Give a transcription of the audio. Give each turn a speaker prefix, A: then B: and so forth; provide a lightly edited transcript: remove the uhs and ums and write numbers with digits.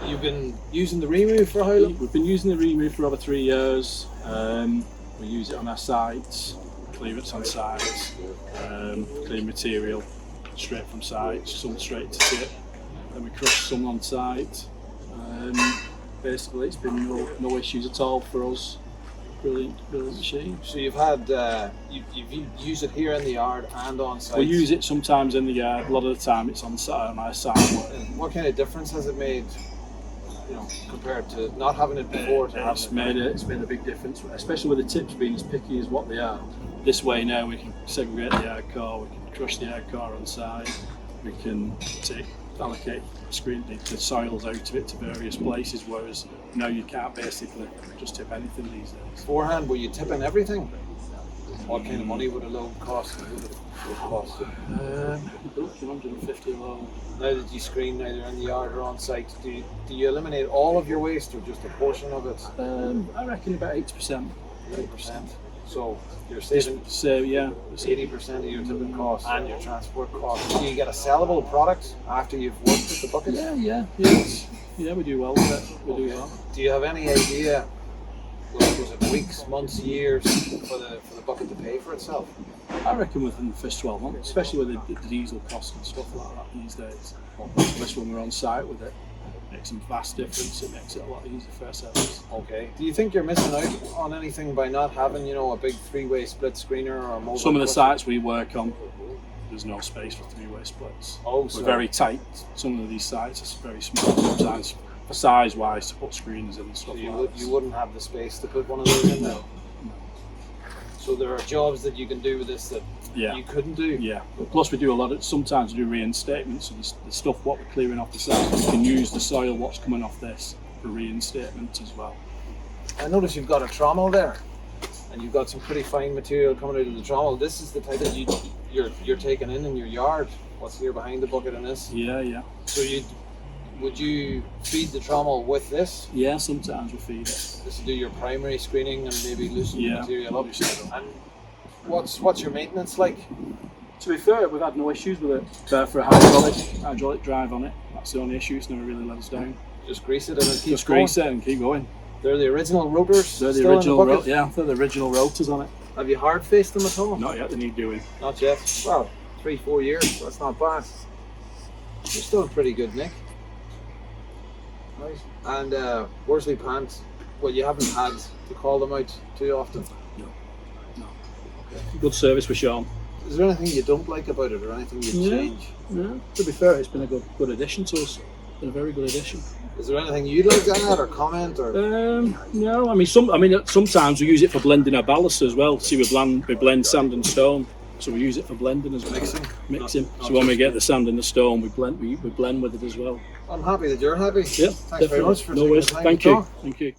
A: You've been using the REMU for how long?
B: We've been using the REMU for over 3 years. We use it on our sites, clearance on sites, clean material straight from sites, some straight to tip, then we crush some on site. Basically it's been no issues at all for us. Brilliant machine.
A: So you've had, you've used it here in the yard and on site?
B: We use it sometimes in the yard, a lot of the time it's on our site work.
A: What kind of difference has it made, you know, compared to not having it before to having it?
B: It's made a big difference, especially with the tips being as picky as what they are. This way now we can segregate the yard core, we can crush the yard core on site, we can allocate the soils out of it to various places, whereas now you can't basically just tip anything these days.
A: Beforehand, were you tipping everything? What kind of money would a load cost?
B: $150 a load.
A: Now that you screen either in the yard or on site, do you eliminate all of your waste or just a portion of it?
B: I reckon about 80%.
A: 80%. So you're saving 80% of your tipping costs and your transport costs. Do you get a sellable product after you've worked with the bucket?
B: Yeah, we do well with it. We do well.
A: Do you have any idea, was it weeks, months, years for the bucket to pay for itself?
B: I reckon within the first 12 months, especially with the diesel costs and stuff like that these days. Especially when we're on site with it. Makes a vast difference. It makes it a lot easier for ourselves.
A: Okay. Do you think you're missing out on anything by not having, you know, a big three-way split screener or a mobile?
B: Some of the sites we work on, there's no space for three-way splits.
A: We're
B: very tight. Some of these sites are very small sometimes, for size-wise, to put screeners in and stuff like that.
A: You wouldn't have the space to put one of those in there? No. So there are jobs that you can do with this that you couldn't do?
B: Yeah. Plus we do sometimes we do reinstatements, so the stuff what we're clearing off the site, we can use the soil what's coming off this for reinstatement as well.
A: I notice you've got a trommel there, and you've got some pretty fine material coming out of the trommel. This is the type that you're taking in your yard. What's here behind the bucket in this?
B: Yeah.
A: So would you feed the trommel with this?
B: Yeah, sometimes we feed it.
A: Just to do your primary screening and maybe loosen the material up. And what's your maintenance like?
B: To be fair, we've had no issues with it. For a hydraulic drive on it, that's the only issue. It's never really let us down.
A: Just grease it and it keeps
B: Just grease it and keep going.
A: They're the original rotors.
B: They're the original they're the original rotors on it.
A: Have you hard faced them at all?
B: Not yet. They need doing.
A: Not yet. Well, 3-4 years. That's not bad. You're still in pretty good nick. Nice. And Worsley pants. Well, you haven't had to call them out too often.
B: No. Okay. Good service with Sean.
A: Is there anything you don't like about it, or anything you'd change?
B: No. To be fair, it's been a good addition to us. It's been a very good addition.
A: Is there anything you'd like to add or comment? Or
B: no. I mean, sometimes we use it for blending our ballasts as well. See, we blend sand and stone, so we use it for blending as well. Mixing. So when we get the sand and the stone, we blend with it as well.
A: I'm happy that you're happy.
B: Yeah,
A: Thanks very much for taking the time to talk.
B: Thank you.